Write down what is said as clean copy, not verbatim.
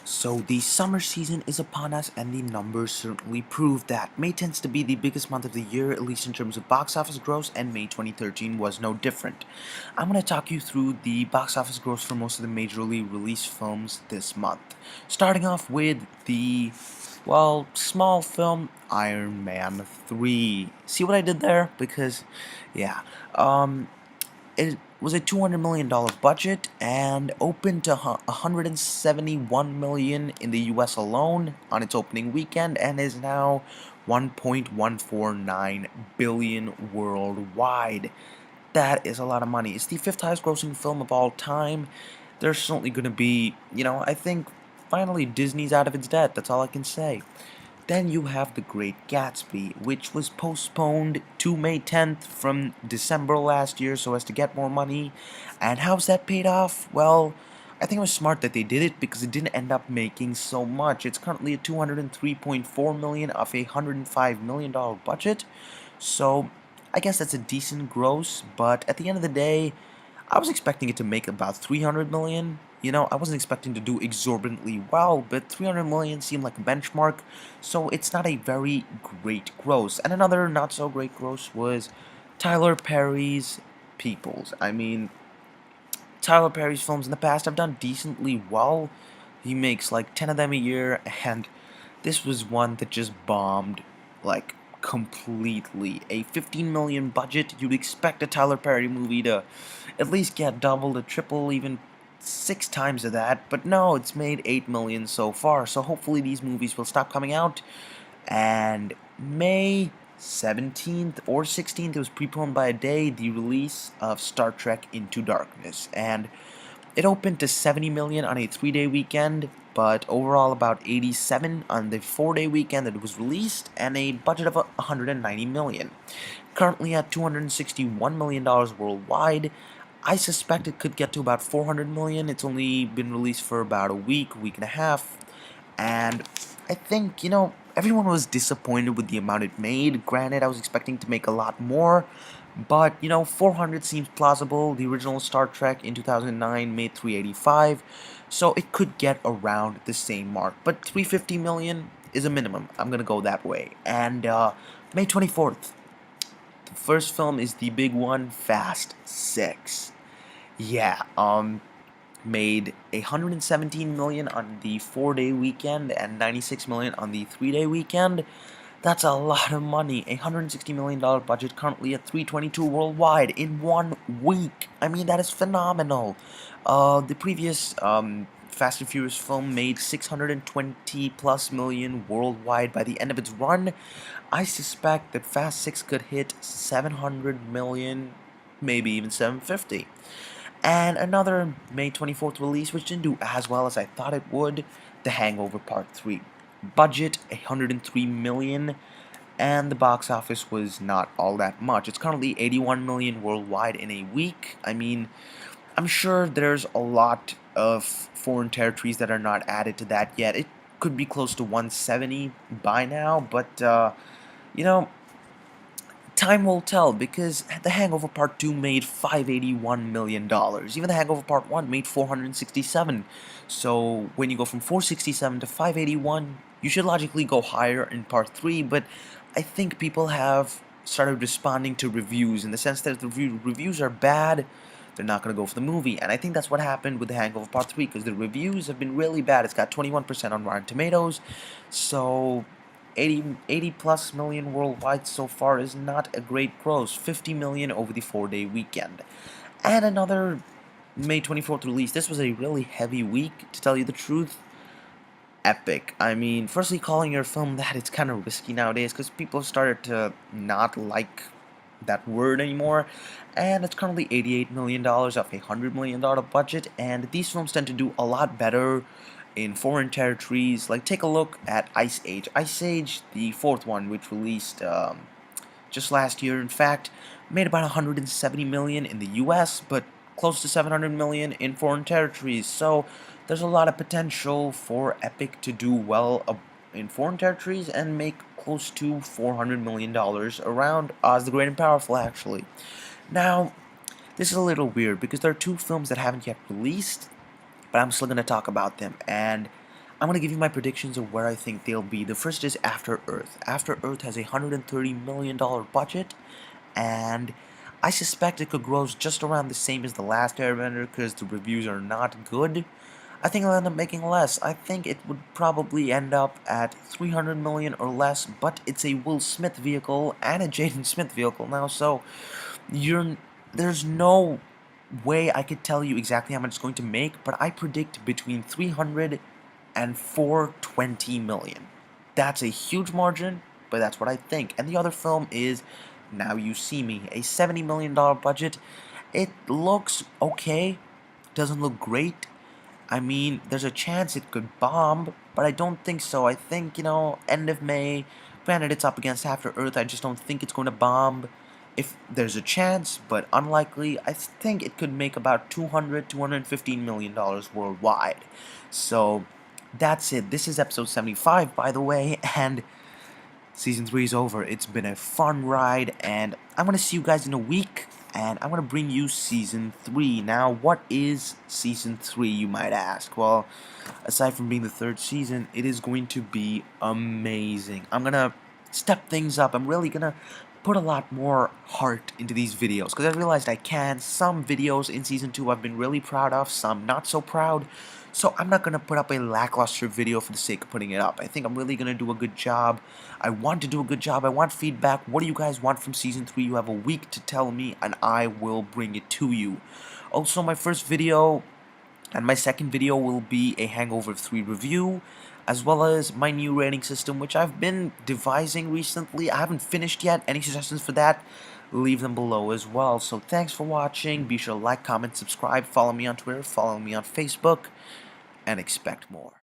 So the summer season is upon us and the numbers certainly prove that. May tends to be the biggest month of the year, at least in terms of box office gross, and May 2013 was no different. I'm going to talk you through the box office gross for most of the majorly released films this month. Starting off with the, well, small film Iron Man 3. See what I did there? Because, yeah, it was a $200 million budget and opened to $171 million in the US alone on its opening weekend and is now $1.149 billion worldwide. That is a lot of money. It's the fifth highest grossing film of all time. There's certainly going to be, I think finally Disney's out of its debt. That's all I can say. Then you have The Great Gatsby, which was postponed to May 10th from December last year so as to get more money. And how's that paid off? Well, I think it was smart that they did it because it didn't end up making so much. It's currently at $203.4 million off a $105 million budget. So I guess that's a decent gross, but at the end of the day, I was expecting it to make about 300 million. I wasn't expecting to do exorbitantly well, but 300 million seemed like a benchmark, so it's not a very great gross. And another not so great gross was Tyler Perry's Peoples. Tyler Perry's films in the past have done decently well. He makes like 10 of them a year, and this was one that just bombed, like, completely. A 15 million budget, you'd expect a Tyler Perry movie to at least get double to triple, even 6 times of that, but no, it's made 8 million so far, so hopefully these movies will stop coming out. And May 17th or 16th, it was preponed by a day, the release of Star Trek Into Darkness, and it opened to 70 million on a 3-day weekend, but overall about 87 on the 4-day weekend that it was released, and a budget of 190 million. Currently at $261 million worldwide. I suspect it could get to about 400 million. It's only been released for about a week and a half, and I think, everyone was disappointed with the amount it made. Granted, I was expecting to make a lot more, but, 400 seems plausible. The original Star Trek in 2009 made 385, so it could get around the same mark. But 350 million is a minimum. I'm gonna go that way. And May 24th, the first film is the big one, Fast 6. Yeah, made 117 million on the 4-day weekend and 96 million on the 3-day weekend. That's a lot of money. A $160 million budget, currently at 322 worldwide in 1 week. That is phenomenal. The previous Fast and Furious film made 620 plus million worldwide by the end of its run. I suspect that Fast 6 could hit 700 million, maybe even 750. And another May 24th release, which didn't do as well as I thought it would, The Hangover Part 3. Budget, 103 million, and the box office was not all that much. It's currently 81 million worldwide in a week. I'm sure there's a lot of foreign territories that are not added to that yet. It could be close to 170 by now, but, time will tell, because The Hangover Part 2 made $581 million. Even The Hangover Part 1 made 467. So when you go from 467 to 581, you should logically go higher in Part 3, but I think people have started responding to reviews in the sense that if the reviews are bad, they're not going to go for the movie. And I think that's what happened with The Hangover Part 3, because the reviews have been really bad. It's got 21% on Rotten Tomatoes, so 80 plus million worldwide so far is not a great gross. 50 million over the 4-day weekend. And another May 24th release. This was a really heavy week, to tell you the truth. Epic. Firstly, calling your film that, it's kind of risky nowadays because people started to not like that word anymore. And it's currently $88 million off a $100 million budget, and these films tend to do a lot better in foreign territories. Like, take a look at Ice Age. Ice Age, the fourth one, which released just last year, in fact, made about 170 million in the US, but close to 700 million in foreign territories. So there's a lot of potential for Epic to do well in foreign territories and make close to $400 million around Oz the Great and Powerful, actually. Now, this is a little weird because there are two films that haven't yet released, but I'm still going to talk about them. And I'm going to give you my predictions of where I think they'll be. The first is After Earth. After Earth has a $130 million budget, and I suspect it could gross just around the same as The Last Airbender because the reviews are not good. I think it'll end up making less. I think it would probably end up at 300 million or less, but it's a Will Smith vehicle and a Jaden Smith vehicle now, so there's no way I could tell you exactly how much it's going to make, but I predict between 300 and 420 million. That's a huge margin, but that's what I think. And the other film is Now You See Me, a $70 million budget. It looks okay, doesn't look great. I mean, there's a chance it could bomb, but I don't think so. I think, end of May. Granted, it's up against After Earth. I just don't think it's going to bomb. If there's a chance, but unlikely, I think it could make about $215 million worldwide. So, that's it. This is episode 75, by the way, and Season 3 is over. It's been a fun ride, and I'm going to see you guys in a week, and I'm going to bring you Season 3. Now, what is Season 3, you might ask? Well, aside from being the third season, it is going to be amazing. I'm going to step things up. I'm really going to put a lot more heart into these videos, because I realized I can. Some videos in Season 2 I've been really proud of, some not so proud. So I'm not going to put up a lackluster video for the sake of putting it up. I think I'm really going to do a good job. I want to do a good job. I want feedback. What do you guys want from Season 3? You have a week to tell me, and I will bring it to you. Also, my first video and my second video will be a Hangover 3 review, as well as my new rating system, which I've been devising recently. I haven't finished yet. Any suggestions for that? Leave them below as well. So thanks for watching. Be sure to like, comment, subscribe, follow me on Twitter, follow me on Facebook, and expect more.